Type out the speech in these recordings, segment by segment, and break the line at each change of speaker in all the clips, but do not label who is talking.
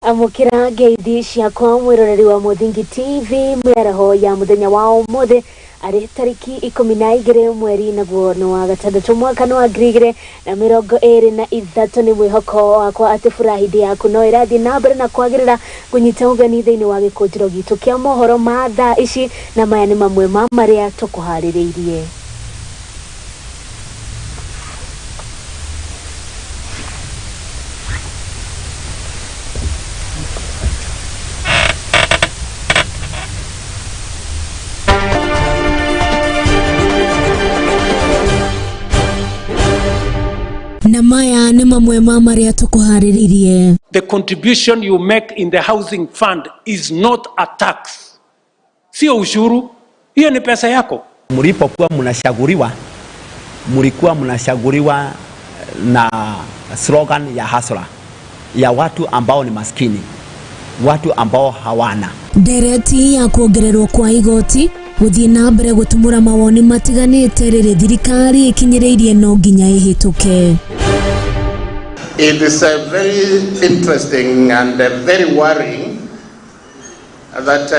Amukira ngeithi ciakwa mwiroreri wa Muthingi TV Miaraho ya muthenya wa umuthi ari tariki 12 mweri naguo no wa gatandatu mwaka no wa 2023 ni mwihoko wakwa ati furahidi yaku no irathi na mbere na kwagirira kunyita ugani thiini wa gikunjuro gitu kia mohoro ma thaa ici na maya ni mamwe ma maria tukuhaririirie. Namaya ni mamwe ma maria tukuhaririirie.
The contribution you make in the housing fund is not a tax. Sio ushuru, hiyo ni pesa yako.
Mlipokuwa mnashauriwa na slogan ya hasla ya watu ambao ni maskini, watu ambao hawana.
Dereti ya kuongererwo kwa igoti guthie na mbere gutumura mawoni matiganite riri thirikari ikinyireirie no nginya ihituke.
It is very interesting and very worrying that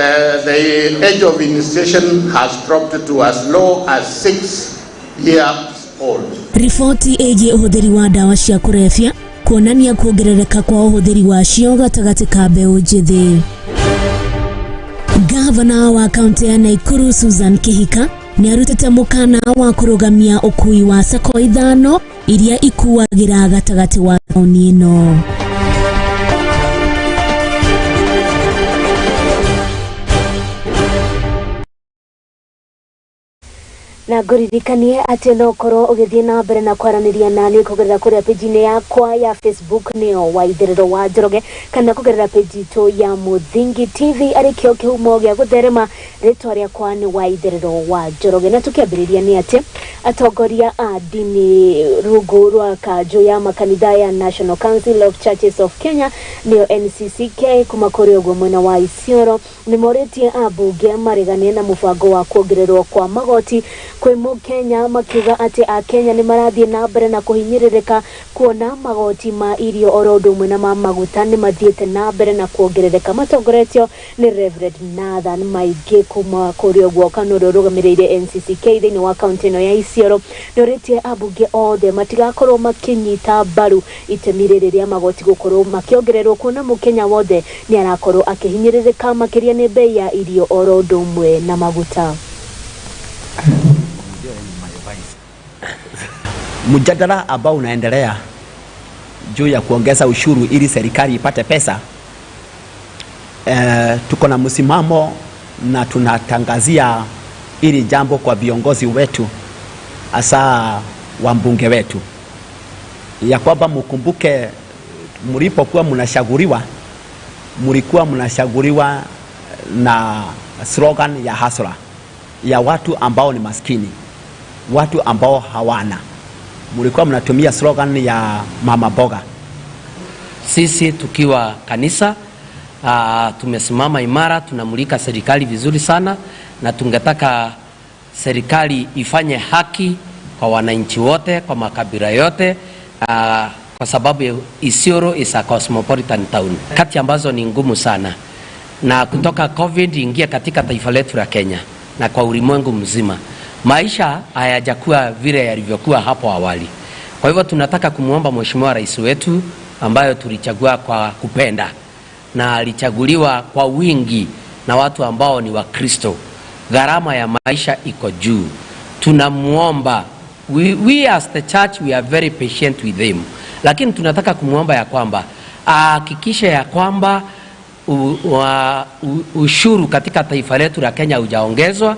the age of initiation has dropped to as low as 6 years old. Ripoti egie uhuthiri wa dawa cia kurefia kuonania kuongerereka kwa uhuthiri wacio gatagati ka mbeu njithi. Gavana wa kaunti ya Nakuru Susan Kihika ni arutete mukana wa kurugamia ukui wa sako ithano iria ikuagira gatagati wa tauni ino. Na nguririkanie ati no korwo ugithie na mbere na kwaraniria nani kugerera kuria page-ini yakwa ya Facebook nio Waitherero wa Njoroge kana kugerera page itu ya Muthingi TV ari kio kihumo gia gutherema ritwa riakwa ni Waitherero wa Njoroge. Na tukiambiriria ni ati atongoria a dini rungu rwa kanjo ya makanitha ya National Council of Churches of Kenya nio NCCK kuma kuri ogwo mwena wa Isiolo ni moretie abunge mareganie na mubango wa kuongererwo kwa magoti kwe Mukenya makiuga ati a Kenya ni marathie na mbere na kuhinyiririka kuona magoti ma irio orodo mwena ma maguta ni mathiete na mbere na kuongerereka. Matongoretio ni Reverend Nathan Maige kuma kuri ogwo kanoro rugamireire NCCK thiini wa kaunti no ya Isiolo noretie abunge othe matigakorwo makinyita mbaru itemi riria magoti gukorwo makiongererwo kuona Mukenya wothe ni arakorwo akihinyiririka makiria ni bei ya irio orodo mwe na maguta.
Mjadala ambao unaendelea juu ya kuongeza ushuru ili serikali ipate pesa, tuko na msimamo na tunatangazia ili jambo kwa viongozi wetu hasa wambunge wetu ya kwamba mkumbuke mlipokuwa mnashauriwa na slogan ya hasla ya watu ambao ni maskini, watu ambao hawana. Mlikuwa mnatumia slogan ya mama boga.
Sisi tukiwa kanisa tumesimama imara, tunamulika serikali vizuri sana na tungetaka serikali ifanye haki kwa wananchi wote, kwa makabila yote, kwa sababu Isiolo is a cosmopolitan town, kati ambazo ni ngumu sana na kutoka COVID ingia katika taifa letu la Kenya na kwa ulimwengu mzima. Maisha hayajakuwa vile yalivyokuwa hapo awali. Kwa hivyo tunataka kumuomba Mheshimiwa Rais wetu ambayo tulichagua kwa kupenda na alichaguliwa kwa wingi na watu ambao ni Wakristo. Gharama ya maisha iko juu. Tunamuomba, we as the church we are very patient with him. Lakini tunataka kumuomba ya kwamba hakikisha ya kwamba ushuru katika taifa letu la Kenya hujaongezwa.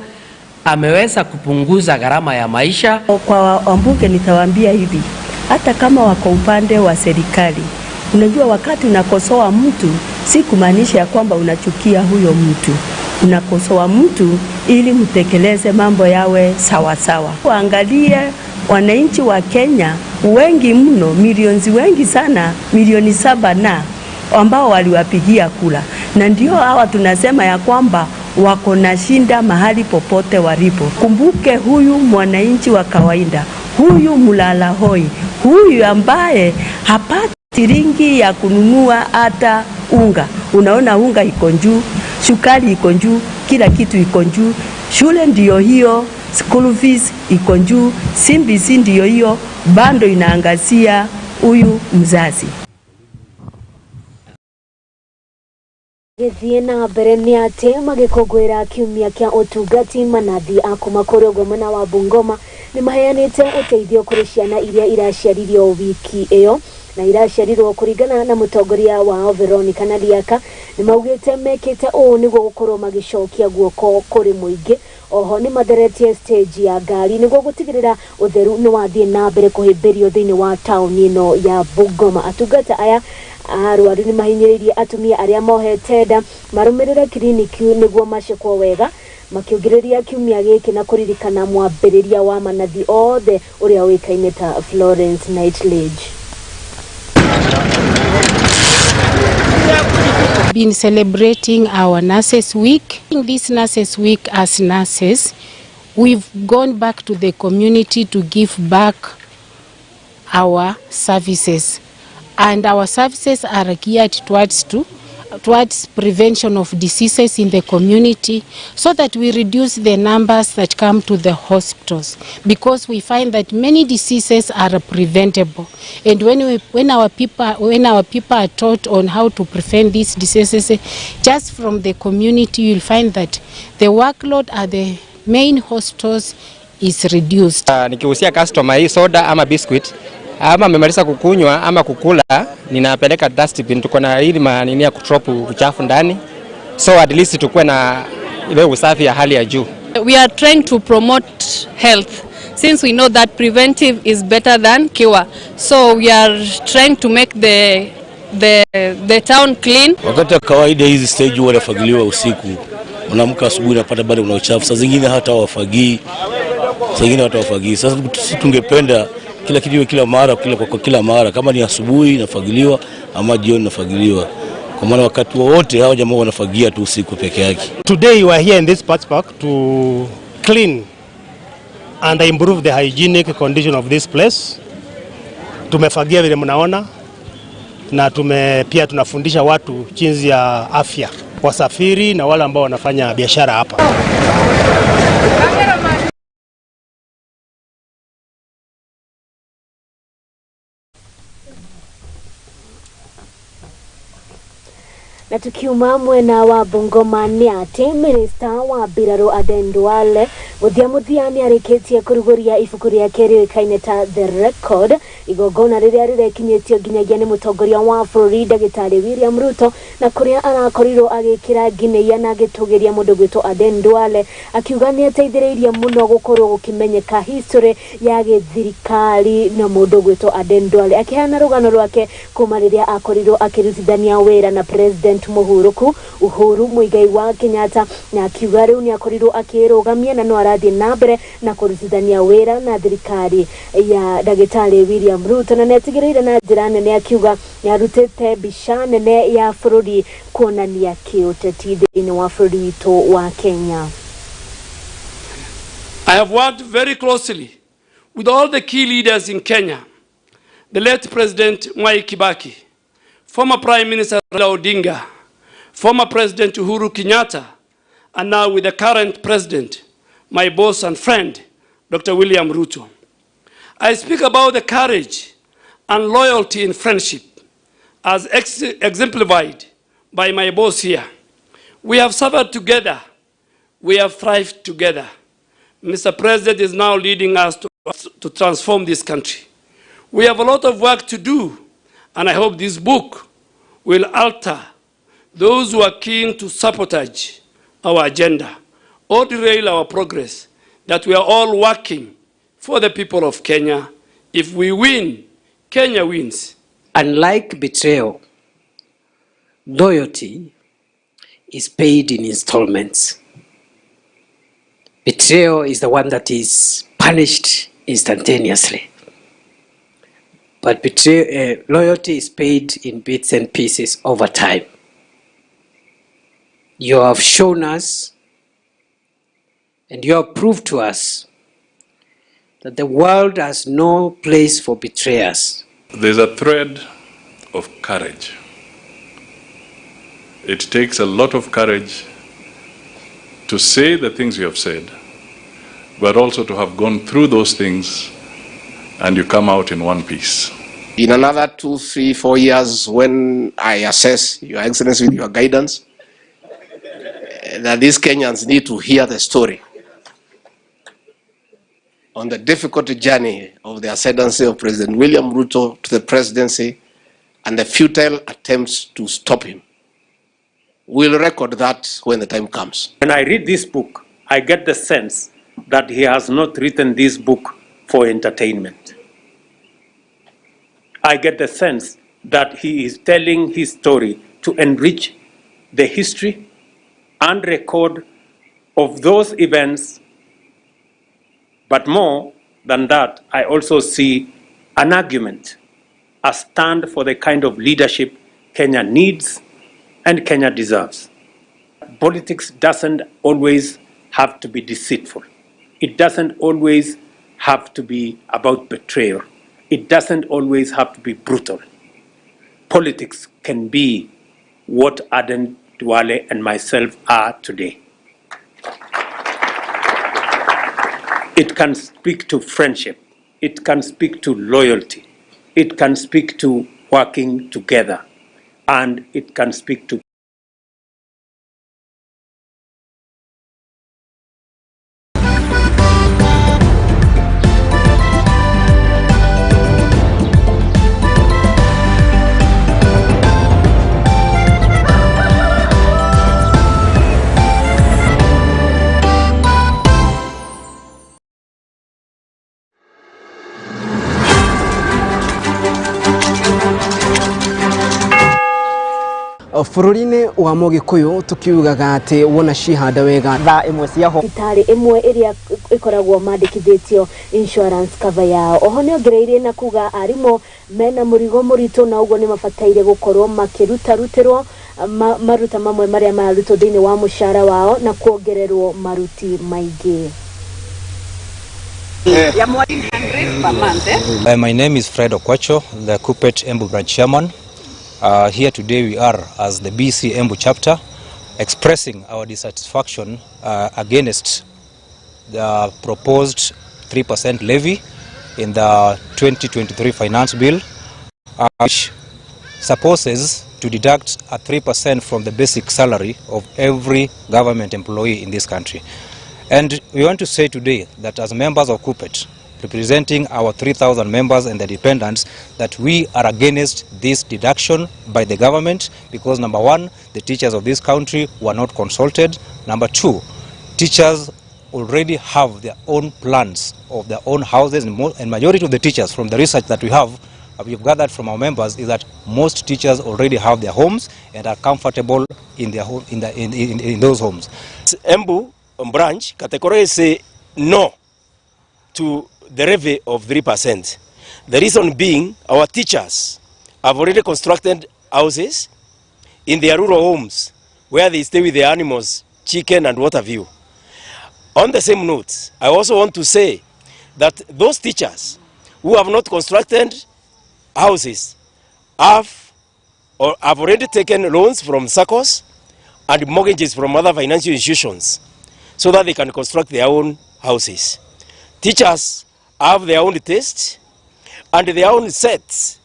Ameweza kupunguza gharama ya maisha.
Kwa wambunge nitawaambia hivi, hata kama wako upande wa serikali, unajua wakati unakosoa mtu si kumaanisha ya kwamba unachukia huyo mtu. Unakosoa mtu ili mtekeleze mambo yawe sawa sawa. Waangalie wananchi wa Kenya wengi mno, wengi sana, milioni 7 na ambao waliwapigia kula, na ndio hawa tunasema ya kwamba wako na shinda mahali popote walipo. Kumbuke huyu mwananchi wa kawaida, huyu mlalahoi, huyu ambaye hapati shilingi ya kununua hata unga, unaona unga iko juu, sukari iko juu, kila kitu iko juu, shule ndio hiyo, school fees iko juu, CBC ndio hiyo, bando inaangazia huyu mzazi.
Githie na mbere ni ati magikongwira kiumia kia utungati manathi akumakoro gomana wa Bungoma ni maheanite uteithio kuri ciana iria iraciaririo wiki iyo na iraciarirwo kuringana na mutongoria wa Veronica na Liaka ni maugite mekite uu niguo gukorwo magicokia guoko kuri muingi. Oho ni matheretie stage ya ngari niguo gutigirira utheru ni wathie na mbere kuhimbirio thiini wa tauni ino ya Bungoma. Atungata aya arwaru ni mahinyiririe atumia aria mohete nda marumirire kliniki niguo macekwo wega, makiugiriria kiumia giki na kuririkana mwambiriria wa manathi othe uria wikaine ta Florence Nightlage.
Been celebrating our Nurses Week. In this Nurses Week, as nurses, we've gone back to the community to give back our services, and our services are geared towards prevention of diseases in the community, so that we reduce the numbers that come to the hospitals, because we find that many diseases are preventable. And when our people are taught on how to prevent these diseases just from the community, you'll find that the workload at the main hospitals is reduced.
Nikihusia customer hii soda ama biscuit ama amemaliza kukunywa ama kukula, ninapeleka dustbin. Tuko na hili manini ya kutropu uchafu ndani, so at least tukue na ile usafi ya hali ya juu.
We are trying to promote health since we know that preventive is better than cure, so we are trying to make the town clean.
Wakati wa kawaida hizi stage wanafagiliwa usiku, unaamka asubuhi unapata bado una uchafu, saa zingine hata wafagii, saa zingine hata wafagii. Sasa tungependa kila kitu kila mara kama ni asubuhi nafagiliwa ama jioni nafagiliwa, kwa maana wakati wote hao jamaa wanafagia tu usiku peke yake.
Today we are here in this park to clean and improve the hygienic condition of this place. Tumefagia vile mnaona, na pia tunafundisha watu jinsi ya afya, wasafiri na wale ambao wanafanya biashara hapa.
Na tukiuma mwena wa Bungoma ni ati Minista wa Biraro Aden Duale muthia ni arikitie kuruguria ibuku riake riukaine ta The Record, igogona riria rirekinyitio nginyagia ni mutongoria wa bũrũri Ndagĩtarĩ William Ruto, na kuria arakorirwo agikira ngineia na agitugiria mundu gwitwo Aden Duale, akiuga ni ateithĩrĩirie muno gukorwo gukimenyeka history ya gĩthirikari na mundu gwitwo Aden Duale, akihana rugano rwake kuma riria akorirwo akirutithania wĩra na President Uhuru Muigai wa Kenyatta, na akiuga riu ni akorirwo akirugamia na no arathie na mbere na kurutithania wira na thirikari ya Ndagĩtarĩ William Ruto, na netigĩrĩire na njĩra nene akiuga ni arutĩte mbica nene ya bũrũri kuonania kĩũteti thĩinĩ wa bũrũri witũ wa Kenya.
I have worked very closely with all the key leaders in Kenya, the late President Mwai Kibaki, former Prime Minister Raila Odinga, former President Uhuru Kenyatta, and now with the current President, my boss and friend, Dr. William Ruto. I speak about the courage and loyalty in friendship as exemplified by my boss here. We have suffered together. We have thrived together. Mr. President is now leading us to transform this country. We have a lot of work to do, and I hope this book will alter those who are keen to sabotage our agenda or derail our progress, that we are all working for the people of Kenya. If we win, Kenya wins.
Unlike betrayal, loyalty is paid in installments. Betrayal is the one that is punished instantaneously. But loyalty is paid in bits and pieces over time. You have shown us and you have proved to us that the world has no place for betrayers.
There's a thread of courage It takes a lot of courage to say the things you have said, but also to have gone through those things and you come out in one piece.
In another 2, 3, 4 years, when I assess Your Excellency with your guidance, that these Kenyans need to hear the story on the difficult journey of the ascendancy of President William Ruto to the presidency and the futile attempts to stop him. We'll record that when the time comes.
When I read this book, I get the sense that he has not written this book for entertainment. I get the sense that he is telling his story to enrich the history and record of those events. But more than that, I also see an argument, a stand for the kind of leadership Kenya needs and Kenya deserves. Politics doesn't always have to be deceitful. It doesn't always have to be about betrayal. It doesn't always have to be brutal. Politics can be what Aden Duale and myself are today. It can speak to friendship. It can speak to loyalty. It can speak to working together. And it can speak to
Fururine wa Mugikuyu tukiugaga ati wona cihanda wega tha imwe ciaho
itari imwe iria ikoragwo mandikithitio insurance cover yao oho ne ongereire na kuga arimo mena murigo murito na ugo ni mafataire gukorwo makiruta rutirwo maruta mamwe maria maruto thini wa mushara wao na kuongererwo maruti maingi.
My name is Fred Okwacho, the Kupet Embu branch chairman. Here today we are as the BC Embu chapter expressing our dissatisfaction against the proposed 3% levy in the 2023 finance bill, which supposes to deduct a 3% from the basic salary of every government employee in this country. And we want to say today that as members of Kupet, representing our 3,000 members and the dependents, that we are against this deduction by the government because, number one, the teachers of this country were not consulted. Number two, teachers already have their own plans of their own houses, and majority of the teachers, from the research that we've gathered from our members, is that most teachers already have their homes and are comfortable in their home, in those homes.
Embu branch categorically say no to the levy of 3%. The reason being, our teachers have already constructed houses in their rural homes where they stay with their animals, chicken and what have you. On the same note, I also want to say that those teachers who have not constructed houses have already taken loans from SACCOs and mortgages from other financial institutions so that they can construct their own houses. Teachers have their own taste and their own sets,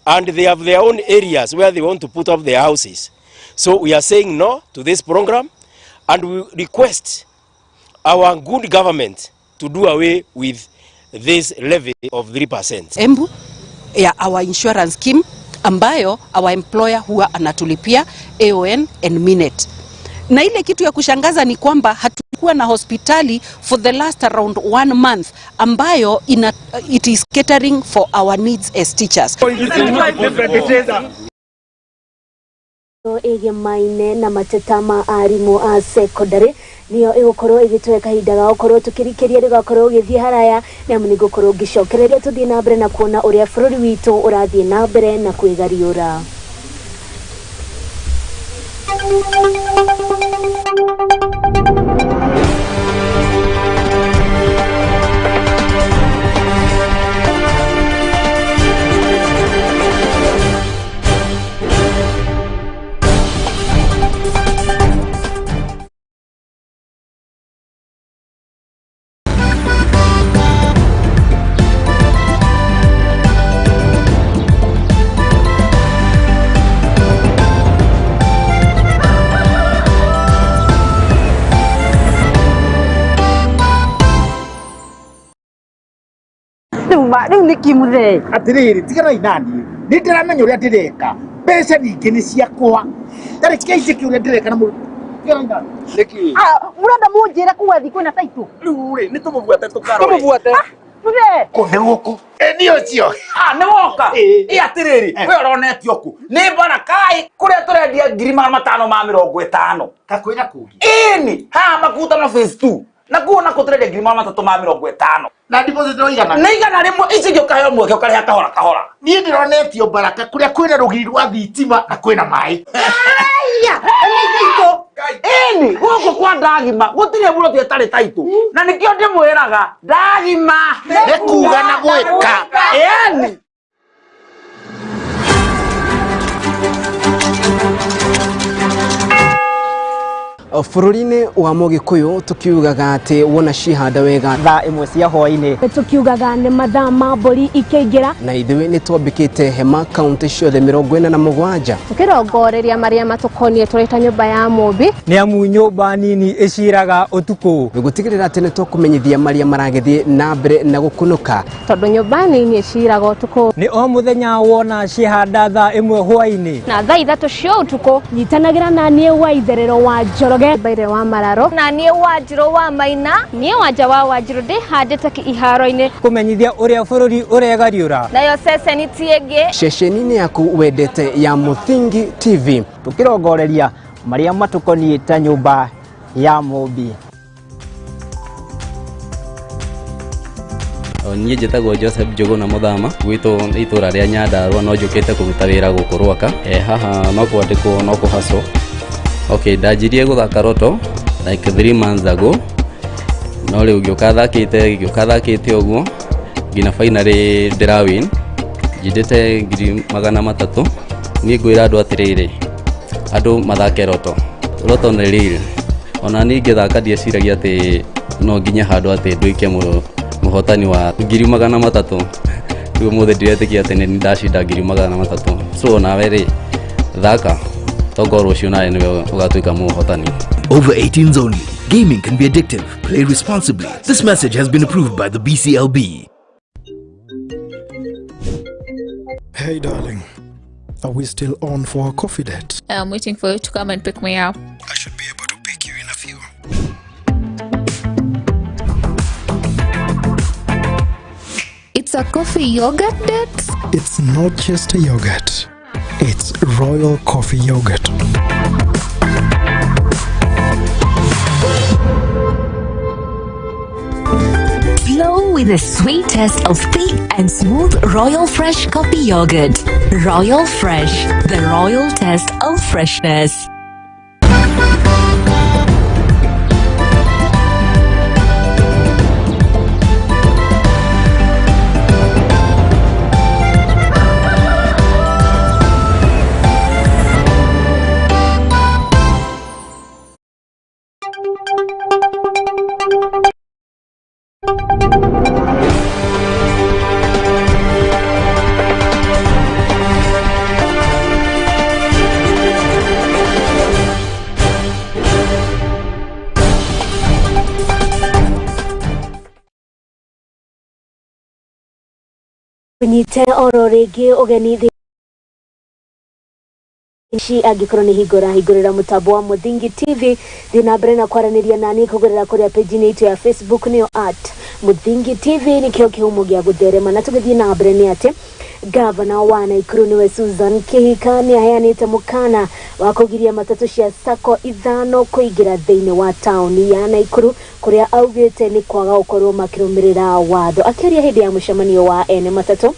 and they have their own areas where they want to put up their houses. So we are saying no to this program, and we request our good government to do away with this levy of 3%.
Embu ya our insurance scheme ambayo our employer huwa anatulipia AON and Minet. Na ile kitu ya kushangaza ni kwamba hatukuwa na hospitali for the last around 1 month ambayo it is catering for our needs as teachers.
Ege maine na matetama arimu a secondary niyo igukoro igitweka hindaga ukoro tukirikiria rigakorwo githie haraya na munigukoro gicokereria tuthie na mbere na kuona uria bururi witu urathie na mbere na kwigariura.
baba riu niki muthe
atiriri tigana inani ndiramenya uria ndireka mbeca nyingi ni ciakwa tari keije ki uria ndireka na tigana niki
murenda munjira kuwa thiku na taitu
riu ri ni tumubuate tukaro
tumubuate muthe
kune guku ni ucio
ni woka atiriri we uronetio ku ni barakai kuria turendia 550
kakwira kugi
ini ha makuta na phase 2 na kuona ko turendia 350
na deposit no igana
ni igana rimwe ici gyo kayo mwe gyo kare kahora kahora
ni ndironetio baraka kuria kwina rugiri rwa thitima na kwina mai
aya nikito ini goko kwa ndagima gutire muno tietare taitu na nikio ndimwiraga ndagima
nekuga na gwika
yani
Bururi-inĩ wa Mũgĩkũyũ tukiugaga ati wona cihanda wega thaa imwe cia hwaĩ-inĩ
tukiugaga nĩ mathaa ma mbũri ikĩingĩra
na ithuĩ nĩ twambĩkĩte hema kaunti ciothe 47
tukirongoreria maria matukonie tureta nyumba ya Mũmbi
nĩ amu nyumba nini iciraga utuku
gũtigĩrĩra atĩ nĩ tũkũmenyithia maria maragĩthiĩ na mbere na gũkunũka
tondu nyumba nini iciraga utuku
nĩ o muthenya wona cihanda thaa imwe hwaĩ-inĩ
na thaa 3 cia utuku
nyitanagĩra na niĩ Waitherero wa Njoroge
Baire wa Mararo
na niĩ Wanjiro wa Maina
niĩ Wanja wa Wanjiro ndihandĩte iharo-inĩ
kũmenyithia ũrĩa bũrũri ũregariũra
nayo ceceni tiĩngĩ
ceceni-inĩ yaku wendete ya Muthingi TV
tukirongoreria maria matukoniĩ ta nyumba ya Mũmbi.
Niĩ njĩtagwo Joseph Njũgũna Mũthama gwitũ itũra rĩa Nyandarua no njũkĩte kũruta wĩra gũkũ Rwaka haha no kwandĩkwo no kũhacwo. Okay, ndajirie guthaka roto like 3 months ago. No riu gĩũkathakĩte ũguo ngina finally ndĩrawin njindĩte 300,000. Niĩ ngwĩra andũ atĩrĩrĩ andũ mathake roto nĩ real. Ona niĩ ngĩthaka ndieciragia atĩ no nginya handũ atĩ nduĩke mũhotani wa 300,000. Rĩu mũthĩ ndiretĩkia atĩ nĩ ndacinda 300,000. So nawe rĩ thaka
Over 18s only. Gaming can be addictive. Play responsibly. This message has been approved by the BCLB.
Hey darling, are we still on for our coffee date?
I'm waiting for you to come and pick me up.
I should be able to pick you in a few.
It's a coffee yogurt date?
It's not just a yogurt. It's royal coffee yogurt.
Flow with the sweet taste of thick and smooth Royal Fresh coffee yogurt. Royal Fresh, the royal taste of freshness.
Nyite oro rĩngĩ ũgeni ici angĩkorwo nĩ hingũrĩra mũtambo wa Muthingi TV thiĩ na mbere na kwaranĩria naniĩ kũgerera kũrĩa page-inĩ itũ ya Facebook nĩyo @Muthingi TV nĩkĩo kĩhumo gĩa gũtherema na tũgĩthiĩ na mbere nĩ atĩ Gavana wa Naikuru niwe Susan Kihika nĩ aheanĩte mũkana wa kũgiria matatũ cia sacco 5 kũingĩra thĩinĩ wa taũni ya Naikuru kũrĩa augĩte nĩ kwaga gũkorwo makĩrũmĩrĩra watho. Akĩaria hĩndĩ ya mũcemanio wa ene matatũ,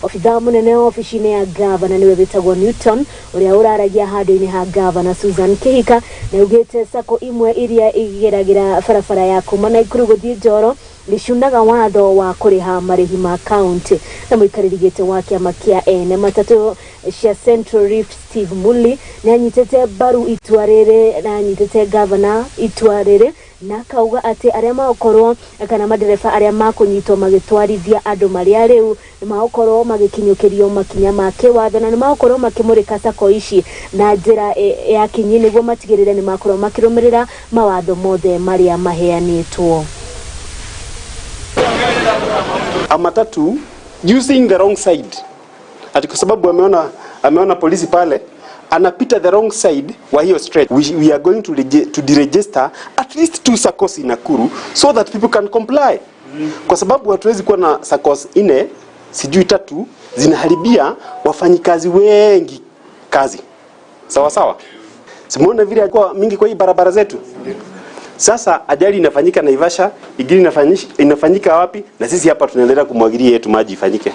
ofitha munene wa ofici-inĩ ya Gavana niwe wĩtagwo Newton ũrĩa ũraragia handũ-inĩ ha Gavana Susan Kihika na augĩte sacco imwe iria igeragĩra barabara ya kuma Naikuru gũthiĩ Njoro nĩciunaga watho wa kũrĩha marĩhi ma county. Na mũikarĩri gĩtĩ wa kĩama kĩa ene matatũ cia Central Rift Steve Muli nĩ anyitĩte mbaru itua rĩrĩ na anyitĩte Gavana itua rĩrĩ na kauga atĩ arĩa makorwo kana madereba arĩa makũnyitwo magĩtwarithia andũ marĩa rĩu makorwo magĩkinyũkĩrio makinya ma kĩwatho na makorwo makĩmũrĩka sacco ici na njĩra ya kinyi nĩguo matigĩrĩre nĩ makorwo makĩrũmĩrĩra mawatho mothe marĩa maheanĩtwo.
Amatatu
using the wrong side. Ati kwa sababu ameona polisi pale, anapita the wrong side wa hiyo stretch. We are going to deregister at least 2 SACCOs in Nakuru so that people can comply. Kwa sababu hatuwezi kuwa na SACCOs 4, sijui 3 zinaharibia wafanyikazi wengi kazi. Sawa sawa. Simuona vile alikuwa mingi kwa hii barabara zetu. Sasa ajali inafanyika Naivasha, ingine inafanyika wapi? Na sisi hapa tunaendelea kumwagilia yetu maji ifanyike.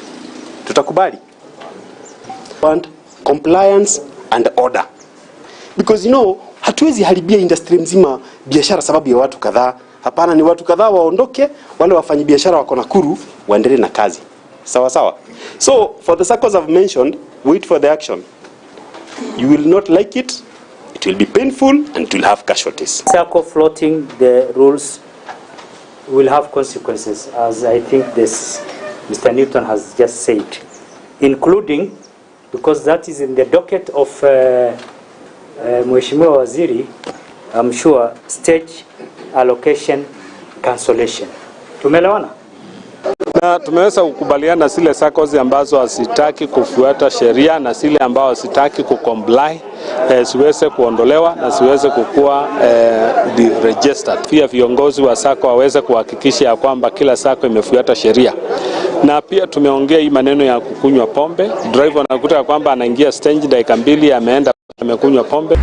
Tutakubali? Want compliance and order. Because hatuwezi haribia industry mzima biashara sababu ya watu kadhaa. Hapana, ni watu kadhaa waondoke, wale wafanyi biashara wako Nakuru waendelee na kazi. Sawa sawa. So for the SACCOs I've mentioned, wait for the action. You will not like it. It will be painful and it will have casualties.
SACCO floating the rules will have consequences, as I think this Mr. Newton has just said, including, because that is in the docket of Mheshimiwa Waziri, I'm sure, stage allocation cancellation. Tumeelewana?
Na tumeweza kukubaliana zile SACCOs ambazo hasitaki kufuata sheria na zile ambao hasitaki kucomply siweze kuondolewa na siweze kukua deregistered. Pia viongozi wa SACCO waweze kuhakikisha ya kwamba kila SACCO imefuata sheria. Na pia tumeongea hii maneno ya kukunywa pombe. Driver anakuta kwamba anaingia stage dakika 2 ameenda amekunywa pombe.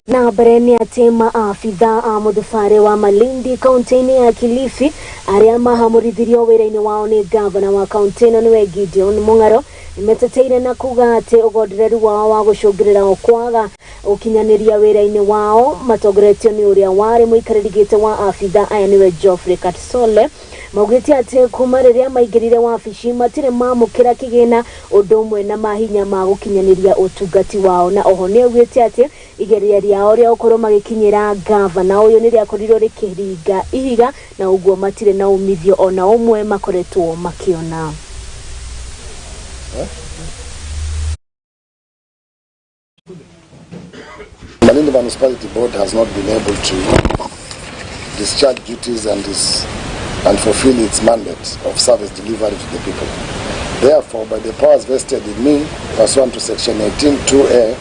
Na barani atema afitha mudhufare wa Malindi kaunti ya Kilifi aria mahamurithirio wira-ini wao ni gavana wa kaunti ino niwe Gideon Mung'aro nimeteteire na kuga ati ugondereru wao wa gucungirira okwaga ukinyaniria wira-ini wao matogoretio ni uria wari muikarigite wa afitha aya niwe Geoffrey Katsole maugite ati kuma riria maigirire wabici matire mamukira kigina undu umwe na mahinya ma gukinyaniria utungati wao na oho ni augite ati igeria riao ria ukorwo magikinyira gavana uyu ni riakorirwo rikiringa ihiga na uguo matire na umithio ona umwe makoretwo makiona.
Malindi Municipality Board has not been able to discharge duties and fulfill its mandate of service delivery to the people. Therefore, by the powers vested in me, pursuant to Section 18(2)(a)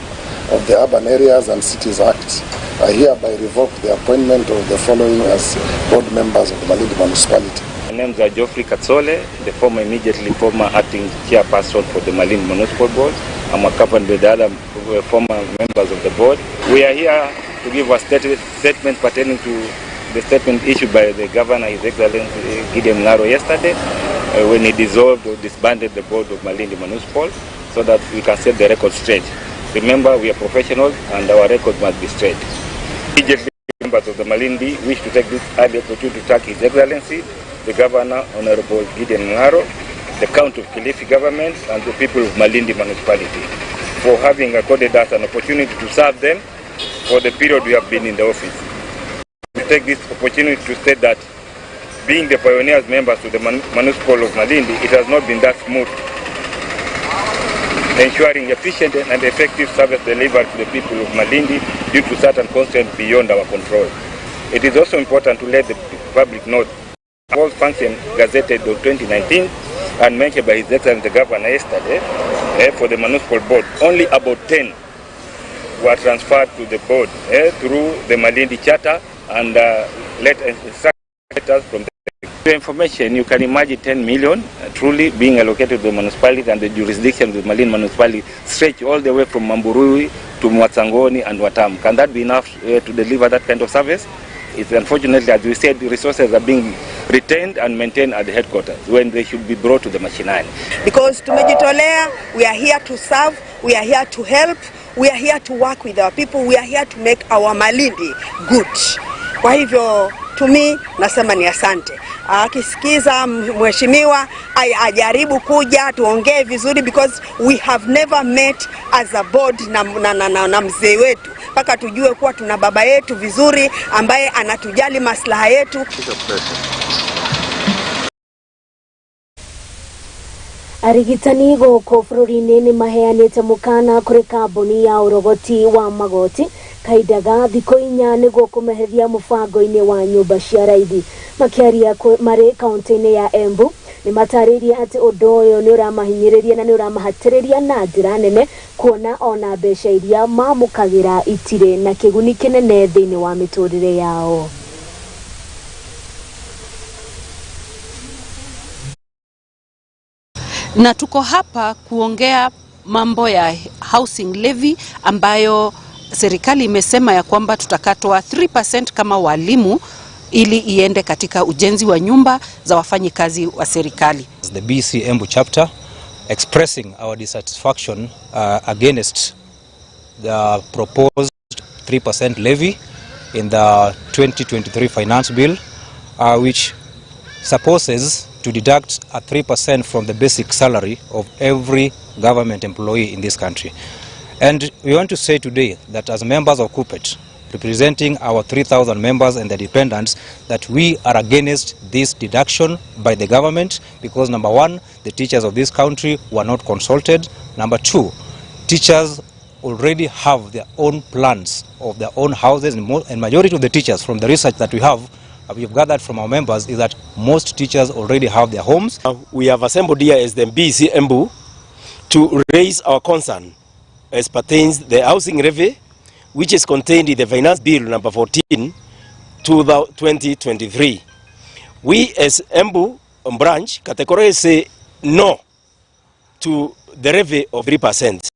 of the Urban Areas and Cities Act, I hereby revoke the appointment of the following as board members of the Malindi Municipality.
My names are Geoffrey Katsole, the immediately former acting chairperson for the Malindi Municipal Board. I'm accompanied by the other former members of the board. We are here to give a statement pertaining to the statement issued by the Governor, His Excellency Gideon Mung'aro, yesterday when he dissolved or disbanded the board of Malindi Municipal, so that we can set the record straight. Remember, we are professionals and our record must be straight. Immediately, members of the Malindi wish to take this early opportunity to thank His Excellency, the Governor, Honorable Gideon Mung'aro, the County of Kilifi government and the people of Malindi Municipality for having accorded us an opportunity to serve them for the period we have been in the office. We take this opportunity to state that being the pioneers members to the Municipal of Malindi, it has not been that smooth, ensuring efficient and effective service delivered to the people of Malindi due to certain constraints beyond our control. It is also important to let the public know that all functions gazetted on 2019 and mentioned by His Excellency the Governor yesterday for the Municipal Board, only about 10 were transferred to the board through the Malindi Charter and letters from the information. You can imagine 10 million truly being allocated to the municipality, and the jurisdiction of the Malindi municipality stretch all the way from Mamburui to Mwatsangoni and Watam. Can that be enough to deliver that kind of service? It's unfortunately, as we said, the resources are being retained and maintained at the headquarters when they should be brought to the mashinani.
Because tumejitolea, we are here to serve, we are here to help, we are here to work with our people, we are here to make our Malindi good. Kwa hivyo tumi nasema ni asante. Akisikiza mheshimiwa ajaribu kuja tuongee vizuri, because we have never met as a board na mzee wetu mpaka tujue kuwa tuna baba yetu vizuri ambaye anatujali maslaha yetu.
Arigitani goko bururi-ini ni maheanite mukana kuri kambuni ya urogoti wa magoti kaidaga thiko inya niguo kumehethia mubango-ini wa nyumba cia raithi makiaria mari kaunti-ini ya Embu ni mataririe ati undu uyu ni uramahinyiriria na ni uramahatiriria na njira nene kuona ona mbeca iria mamukagira itire na kiguni kinene thiini wa miturire yao.
Na tuko hapa kuongea mambo ya housing levy ambayo serikali imesema ya kwamba tutakatwa 3% kama walimu ili iende katika ujenzi wa nyumba za wafanyikazi wa serikali.
The BC Embu chapter expressing our dissatisfaction against the proposed 3% levy in the 2023 finance bill, which supposes to deduct a 3% from the basic salary of every government employee in this country. And we want to say today that as members of KUPPET, representing our 3,000 members and the dependents, that we are against this deduction by the government because, number one, the teachers of this country were not consulted. Number two, teachers already have their own plans of their own houses, and majority of the teachers, from the research that we've gathered from our members, is that most teachers already have their homes.
We have assembled here as the BC Embu to raise our concern as pertains the housing levy, which is contained in the Finance Bill number 14 to 2023. We as Embu branch categorically say no to the levy of 3%.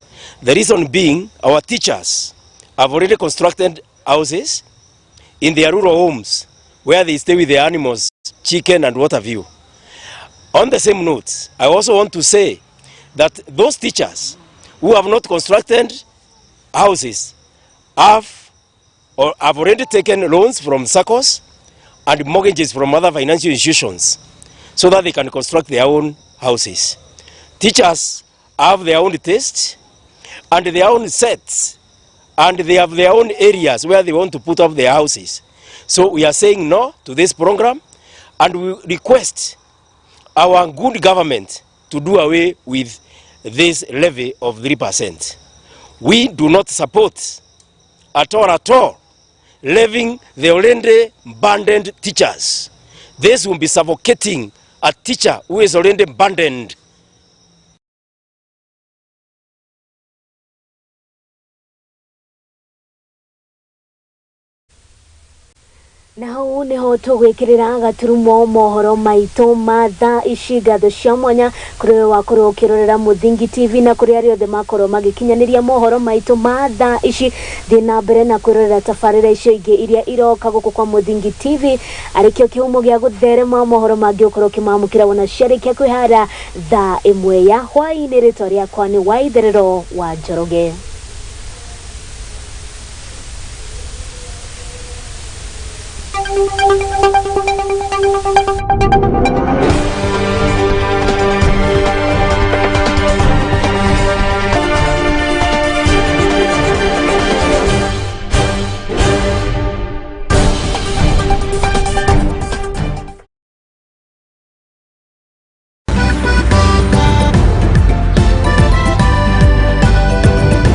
The reason being, our teachers have already constructed houses in their rural homes where they stay with their animals, chicken and what have you. On the same note, I also want to say that those teachers who have not constructed houses have already taken loans from SACCOs and mortgages from other financial institutions so that they can construct their own houses. Teachers have their own taste and their own sets, and they have their own areas where they want to put up their houses. So we are saying no to this program, and we request our good government to do away with this levy of 3%. We do not support at all levying the already burdened teachers. This will be suffocating a teacher who is already burdened.
Na hau niho tugwikirira gaturumo mohoro maitu matha ici ngatho cia mwanya kuri wakorwo ukirorera Muthingi TV na kuri ari othe makorwo magikinyaniria mohoro maitu matha ici thina mbere na kwirorera tafarira icio ingi iria iroka guku kwa Muthingi TV arikio kihumo gia gutherema mohoro mangi ukorwo kimamukira wona ciarikia kwihara thaa 1 ya hwaini. Ritwa riakwa ni Waitherero wa Njoroge. Thank you.